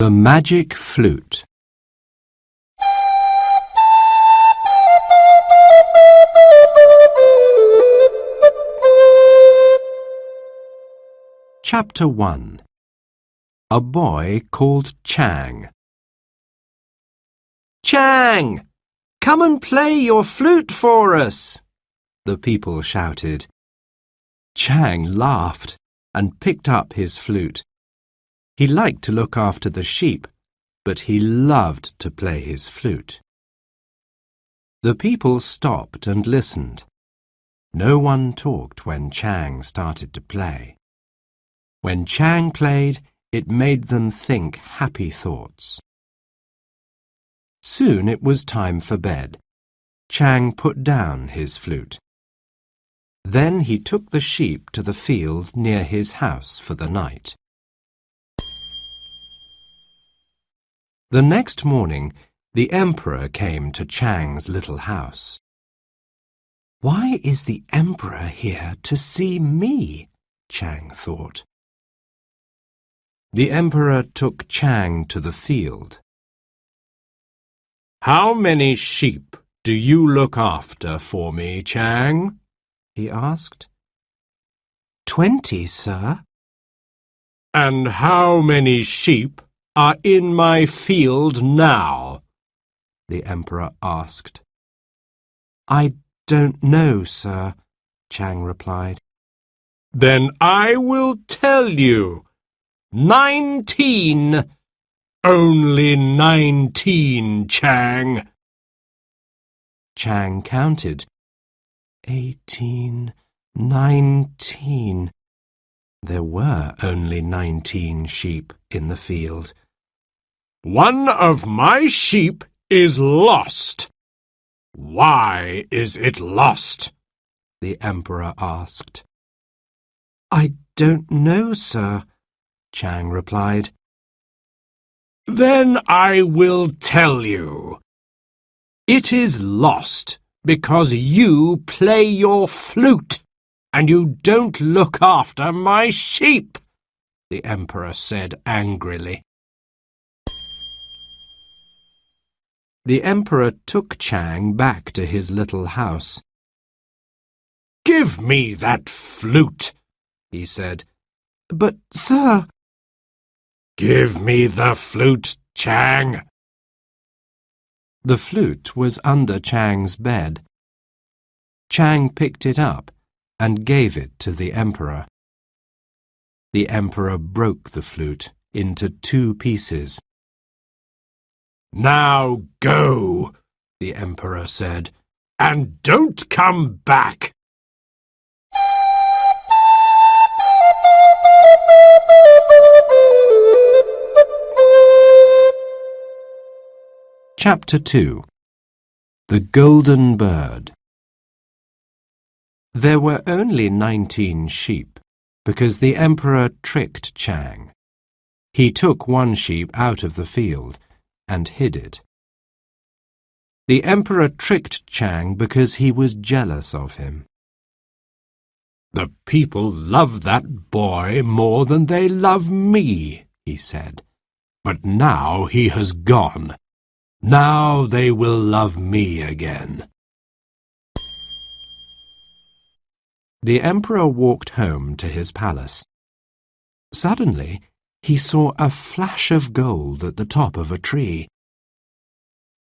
The Magic Flute. Chapter 1. A boy called Chang. "Chang, come and play your flute for us," the people shouted. Chang laughed and picked up his flute. He liked to look after the sheep, but he loved to play his flute. The people stopped and listened. No one talked when Chang started to play. When Chang played, it made them think happy thoughts. Soon it was time for bed. Chang put down his flute. Then he took the sheep to the field near his house for the night. The next morning, the emperor came to Chang's little house. "Why is the emperor here to see me?" Chang thought. The emperor took Chang to the field. "How many sheep do you look after for me, Chang?" he asked. 20, sir." "And how many sheep are in my field now?" the emperor asked. "I don't know, sir," Chang replied. "Then I will tell you. 19. Only 19, Chang." Chang counted. 18, 19. There were only 19 sheep in the field. "One of my sheep is lost." "Why is it lost?" the emperor asked. "I don't know, sir," Chang replied. "Then I will tell you. It is lost because you play your flute and you don't look after my sheep," the emperor said angrily. The emperor took Chang back to his little house. "Give me that flute," he said. "But, sir—" "Give me the flute, Chang." The flute was under Chang's bed. Chang picked it up and gave it to the emperor. The emperor broke the flute into 2 pieces. "Now go," the emperor said, "and don't come back." Chapter 2. The Golden Bird. There were only 19 sheep, because the emperor tricked Chang. He took one sheep out of the field and hid it. The emperor tricked Chang because he was jealous of him. "The people love that boy more than they love me," he said. "But now he has gone. Now they will love me again." The emperor walked home to his palace. Suddenly, he saw a flash of gold at the top of a tree.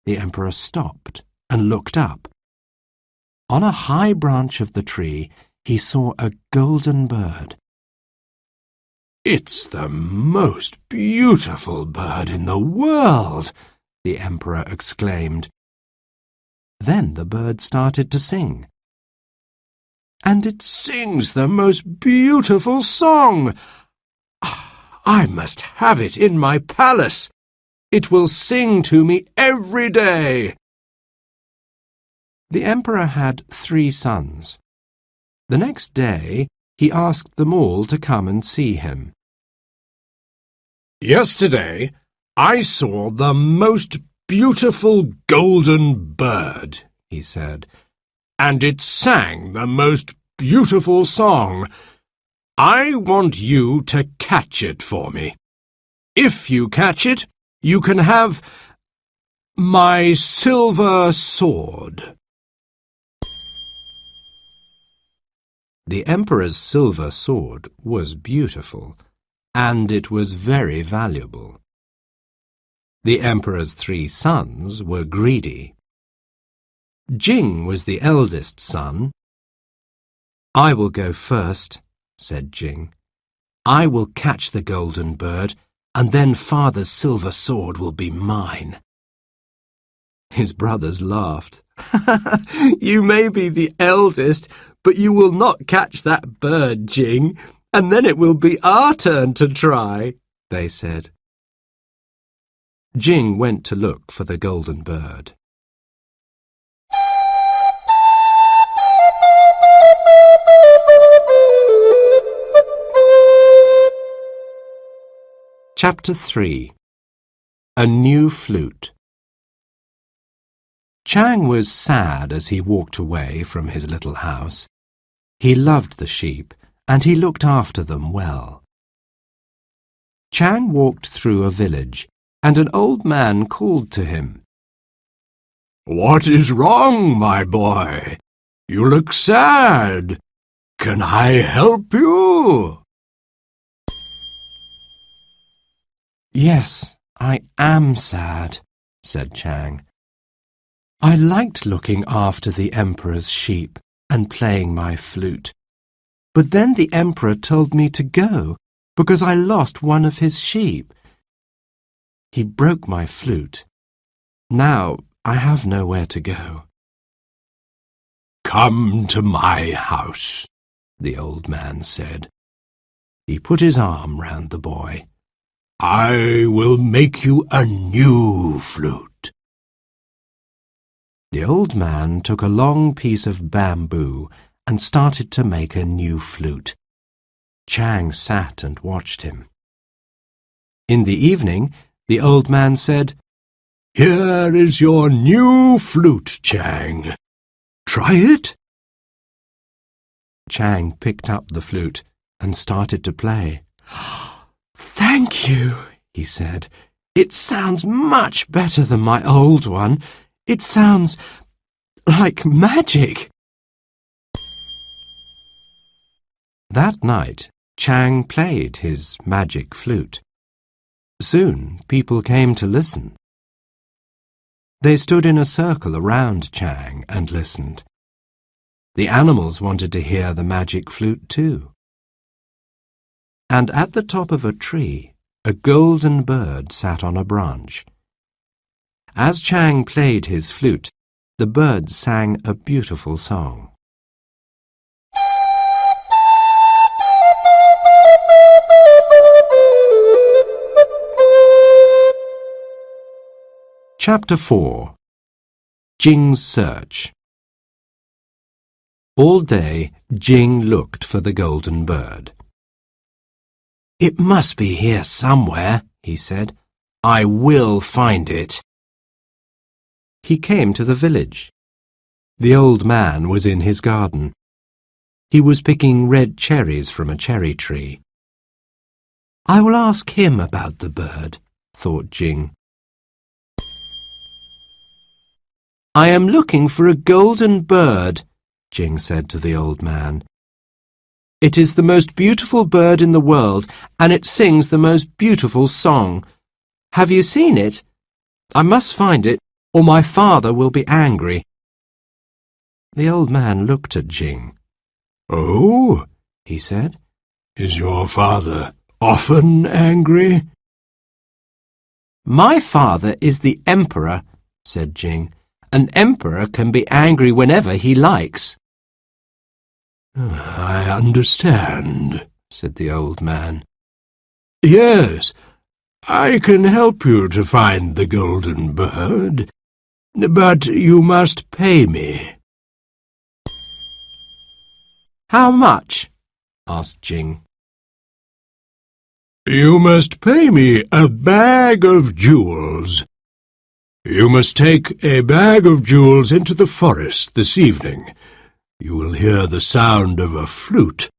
The emperor stopped and looked up. On a high branch of the tree, he saw a golden bird. "It's the most beautiful bird in the world!" the emperor exclaimed. Then the bird started to sing. "And it sings the most beautiful song! I must have it in my palace. It will sing to me every day." The emperor had 3 sons. The next day, he asked them all to come and see him. "Yesterday, I saw the most beautiful golden bird," he said, "and it sang the most beautiful song. I want you to catch it for me." If you catch it, you can have my silver sword. The Emperor's silver sword was beautiful, and it was very valuable. The Emperor's 3 sons were greedy. Jing was the eldest son. "I will go first," said Jing. "I will catch the golden bird, and then Father's silver sword will be mine." His brothers laughed. "You may be the eldest, but you will not catch that bird, Jing, and then it will be our turn to try," they said. Jing went to look for the golden bird. Chapter 3. A New Flute. Chang was sad as he walked away from his little house. He loved the sheep, and he looked after them well. Chang walked through a village, and an old man called to him. "What is wrong, my boy? You look sad. Can I help you?" "Yes, I am sad," said Chang. "I liked looking after the Emperor's sheep and playing my flute. But then the Emperor told me to go because I lost one of his sheep. He broke my flute. Now I have nowhere to go." "Come to my house," the old man said. He put his arm round the boy. "I will make you a new flute." The old man took a long piece of bamboo and started to make a new flute. Chang sat and watched him. In the evening, the old man said, "Here is your new flute, Chang. Try it." Chang picked up the flute and started to play. "Thank you," he said. "It sounds much better than my old one. It sounds like magic." That night, Chang played his magic flute. Soon, people came to listen. They stood in a circle around Chang and listened. The animals wanted to hear the magic flute too. And at the top of a tree, a golden bird sat on a branch. As Chang played his flute, the bird sang a beautiful song. Chapter 4. Jing's Search. All day, Jing looked for the golden bird. "It must be here somewhere," he said. "I will find it." He came to the village. The old man was in his garden. He was picking red cherries from a cherry tree. "I will ask him about the bird," thought Jing. "I am looking for a golden bird," Jing said to the old man. "It is the most beautiful bird in the world, and it sings the most beautiful song. Have you seen it? I must find it, or my father will be angry." The old man looked at Jing. "Oh," he said, "is your father often angry?" "My father is the Emperor," said Jing. "An emperor can be angry whenever he likes." "I understand," said the old man. "Yes, I can help you to find the golden bird, but you must pay me." "How much?" asked Jing. "You must pay me a bag of jewels. You must take a bag of jewels into the forest this evening. You will hear the sound of a flute.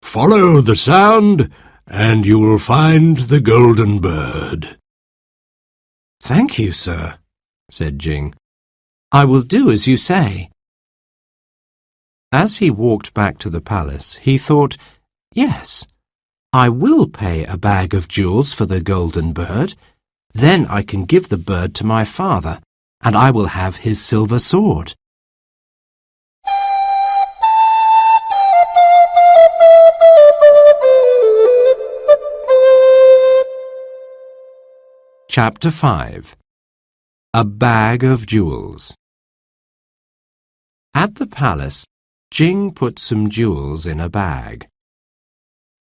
Follow the sound, and you will find the golden bird." "Thank you, sir," said Jing. "I will do as you say." As he walked back to the palace, he thought, "Yes, I will pay a bag of jewels for the golden bird. Then I can give the bird to my father, and I will have his silver sword." Chapter 5. A Bag of Jewels. At the palace, Jing put some jewels in a bag.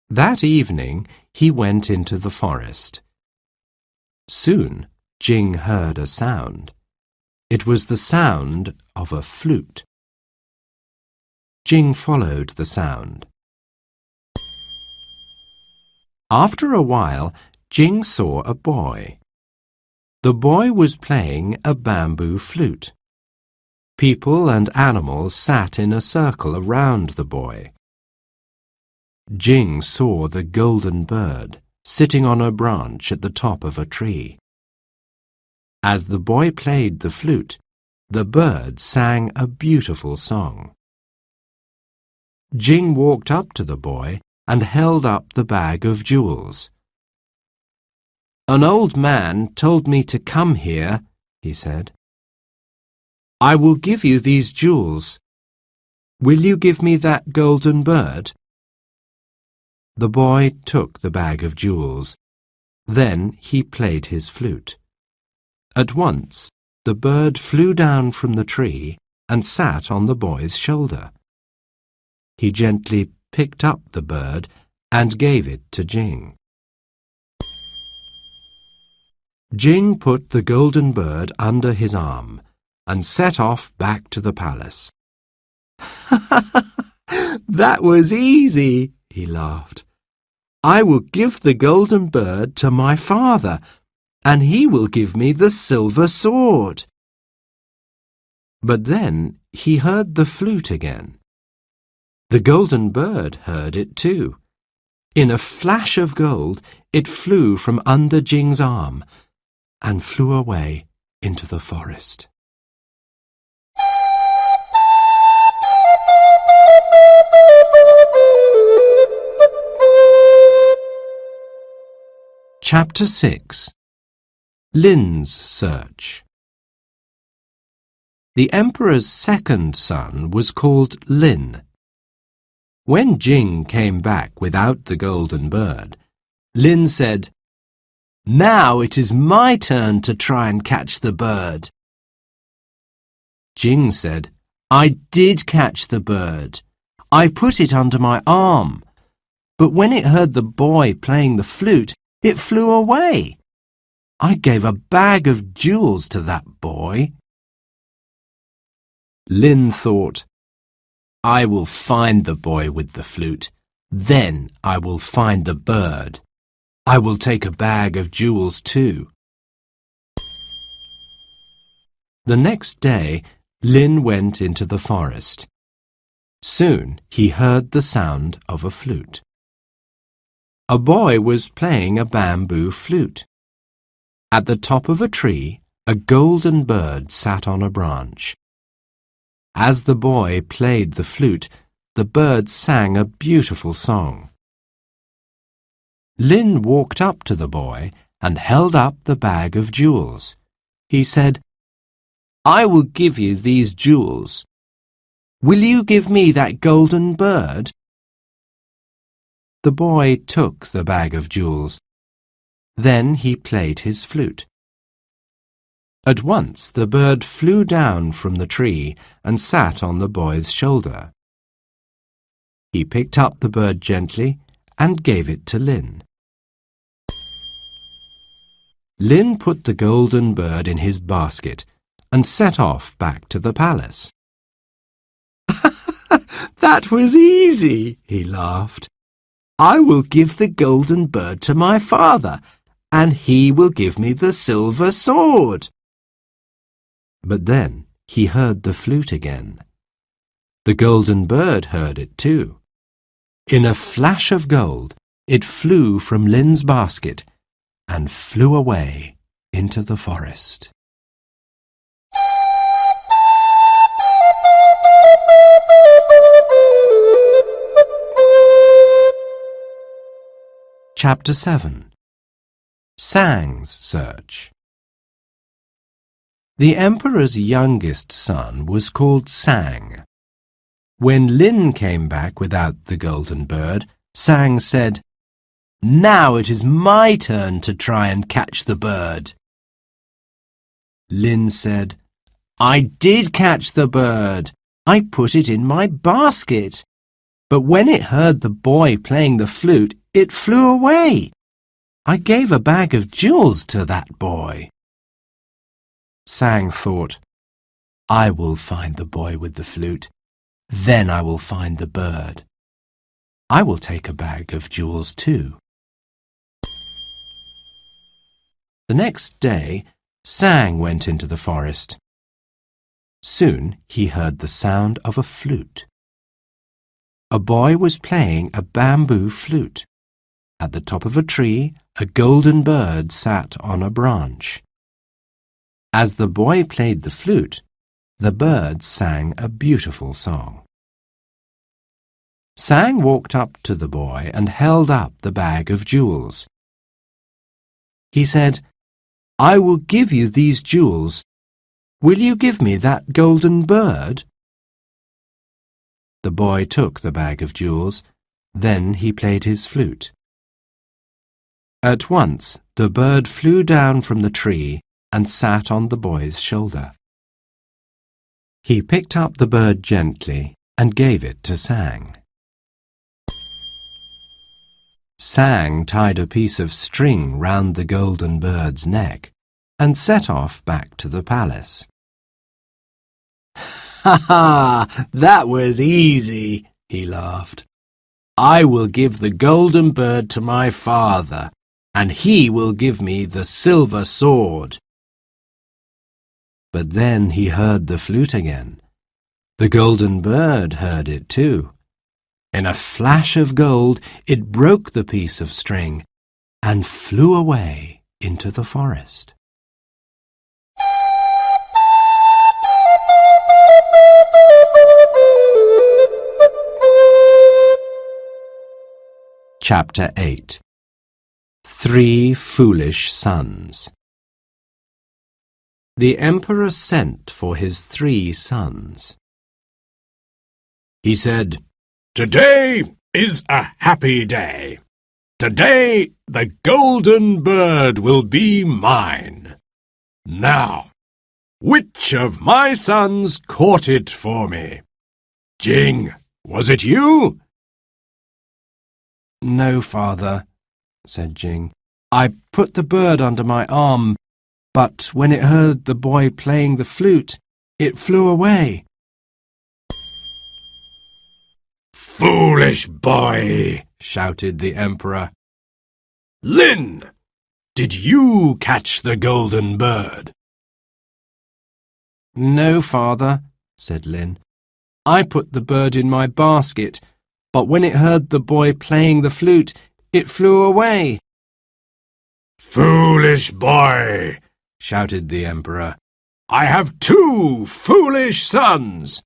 That evening, he went into the forest. Soon, Jing heard a sound. It was the sound of a flute. Jing followed the sound. After a while, Jing saw a boy. The boy was playing a bamboo flute. People and animals sat in a circle around the boy. Jing saw the golden bird sitting on a branch at the top of a tree. As the boy played the flute, the bird sang a beautiful song. Jing walked up to the boy and held up the bag of jewels. "An old man told me to come here," he said. "I will give you these jewels. Will you give me that golden bird?" The boy took the bag of jewels. Then he played his flute. At once, the bird flew down from the tree and sat on the boy's shoulder. He gently picked up the bird and gave it to Jing. Jing put the golden bird under his arm and set off back to the palace. "That was easy," he laughed. "I will give the golden bird to my father, and he will give me the silver sword." But then he heard the flute again. The golden bird heard it too. In a flash of gold, it flew from under Jing's arm and flew away into the forest. Chapter 6. Lin's Search. The emperor's second son was called Lin. When Jing came back without the golden bird, Lin said, "Now it is my turn to try and catch the bird." Jing said, "I did catch the bird. I put it under my arm. But when it heard the boy playing the flute, it flew away. I gave a bag of jewels to that boy." Lin thought, "I will find the boy with the flute. Then I will find the bird. I will take a bag of jewels too." The next day, Lin went into the forest. Soon he heard the sound of a flute. A boy was playing a bamboo flute. At the top of a tree, a golden bird sat on a branch. As the boy played the flute, the bird sang a beautiful song. Lin walked up to the boy and held up the bag of jewels. He said, "I will give you these jewels. Will you give me that golden bird?" The boy took the bag of jewels. Then he played his flute. At once the bird flew down from the tree and sat on the boy's shoulder. He picked up the bird gently and gave it to Lin. Lin put the golden bird in his basket and set off back to the palace. "That was easy," he laughed. "I will give the golden bird to my father, and he will give me the silver sword." But then he heard the flute again. The golden bird heard it too. In a flash of gold, it flew from Lin's basket and flew away into the forest. Chapter 7. Sang's Search. The Emperor's youngest son was called Sang. When Lin came back without the golden bird, Sang said, "Now it is my turn to try and catch the bird." Lin said, "I did catch the bird. I put it in my basket. But when it heard the boy playing the flute, it flew away. I gave a bag of jewels to that boy." Sang thought, "I will find the boy with the flute. Then I will find the bird. I will take a bag of jewels too." The next day, Sang went into the forest. Soon he heard the sound of a flute. A boy was playing a bamboo flute. At the top of a tree, a golden bird sat on a branch. As the boy played the flute, the bird sang a beautiful song. Sang walked up to the boy and held up the bag of jewels. He said, "I will give you these jewels. Will you give me that golden bird?" The boy took the bag of jewels. Then he played his flute. At once the bird flew down from the tree and sat on the boy's shoulder. He picked up the bird gently and gave it to Sang. Sang tied a piece of string round the golden bird's neck and set off back to the palace. "Ha ha! That was easy," he laughed. "I will give the golden bird to my father, and he will give me the silver sword." But then he heard the flute again. The golden bird heard it too. In a flash of gold, it broke the piece of string and flew away into the forest. Chapter 8. 3 Foolish Sons. The Emperor sent for his 3 sons. He said, Today is a happy day. Today the golden bird will be mine. Now, which of my sons caught it for me? Jing, was it you? "No, father," said Jing. "I put the bird under my arm, but when it heard the boy playing the flute, it flew away." Foolish boy, shouted the Emperor. Lin, did you catch the golden bird? "No, father," said Lin. "I put the bird in my basket, but when it heard the boy playing the flute, it flew away." Foolish boy, shouted the Emperor. I have 2 foolish sons.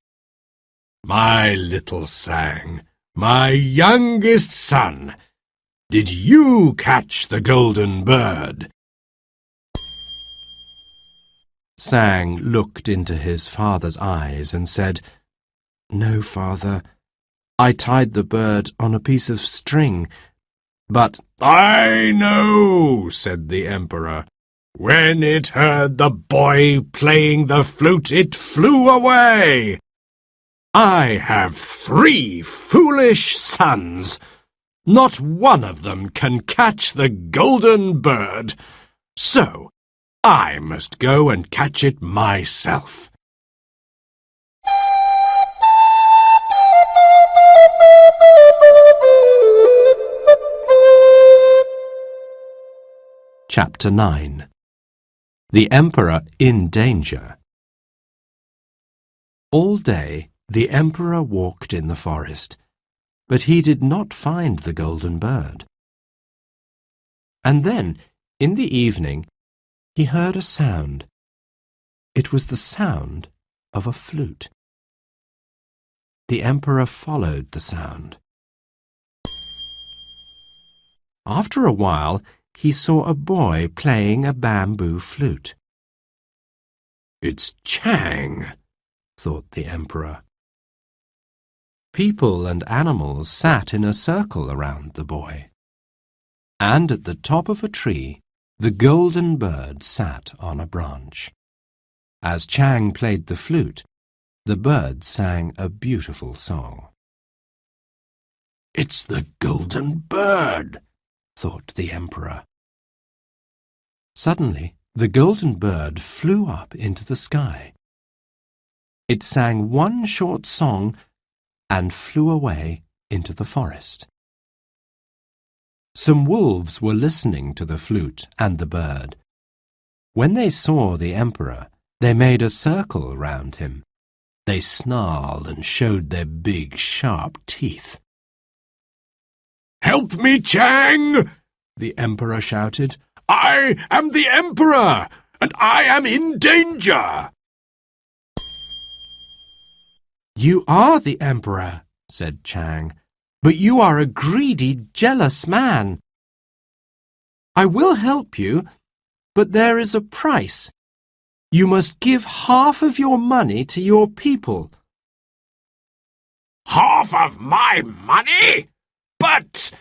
My little Sang, my youngest son, did you catch the golden bird? Sang looked into his father's eyes and said, "No, father. I tied the bird on a piece of string, but—" I know, said the Emperor. When it heard the boy playing the flute, it flew away. I have 3 foolish sons. Not one of them can catch the golden bird, so I must go and catch it myself. Chapter 9. The Emperor in Danger. All day the Emperor walked in the forest, but he did not find the golden bird. And then, in the evening, he heard a sound. It was the sound of a flute. The emperor followed the sound. After a while, he saw a boy playing a bamboo flute. "It's Chang," thought the emperor. People and animals sat in a circle around the boy. And at the top of a tree, the golden bird sat on a branch. As Chang played the flute, the bird sang a beautiful song. "It's the golden bird," thought the emperor. Suddenly, the golden bird flew up into the sky. It sang one short song and flew away into the forest. Some wolves were listening to the flute and the bird. When they saw the emperor, they made a circle round him. They snarled and showed their big, sharp teeth. "Help me, Chang!" the emperor shouted. "I am the emperor, and I am in danger." "You are the emperor," said Chang, "but you are a greedy, jealous man. I will help you, but there is a price. You must give half of your money to your people." "Half of my money? But—"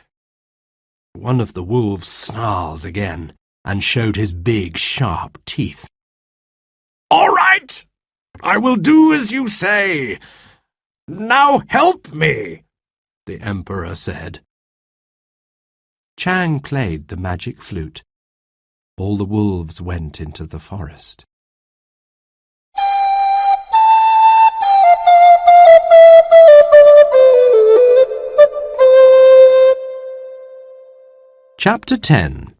One of the wolves snarled again and showed his big, sharp teeth. "All right, I will do as you say. Now help me," the emperor said. Chang played the magic flute. All the wolves went into the forest. Chapter 10.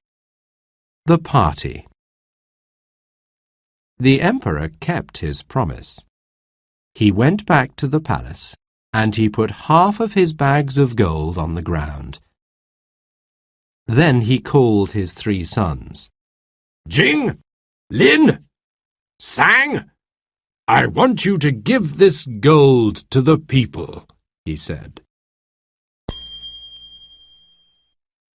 The Party. The emperor kept his promise. He went back to the palace, and he put half of his bags of gold on the ground. Then he called his 3 sons. "Jing, Lin, Sang, I want you to give this gold to the people," he said.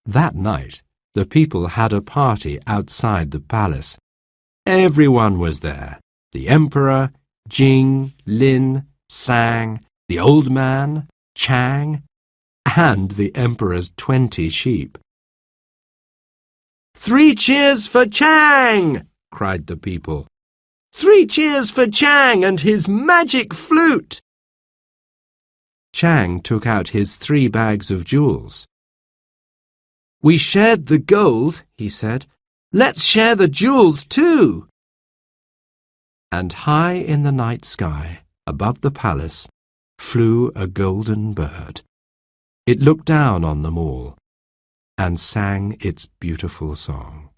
That night, the people had a party outside the palace. Everyone was there. The emperor, Jing, Lin, Sang, the old man, Chang, and the emperor's 20 sheep. "3 cheers for Chang!" cried the people. "3 cheers for Chang and his magic flute!" Chang took out his 3 bags of jewels. "We shared the gold," he said. "Let's share the jewels too." And high in the night sky, above the palace, flew a golden bird. It looked down on them all and sang its beautiful song.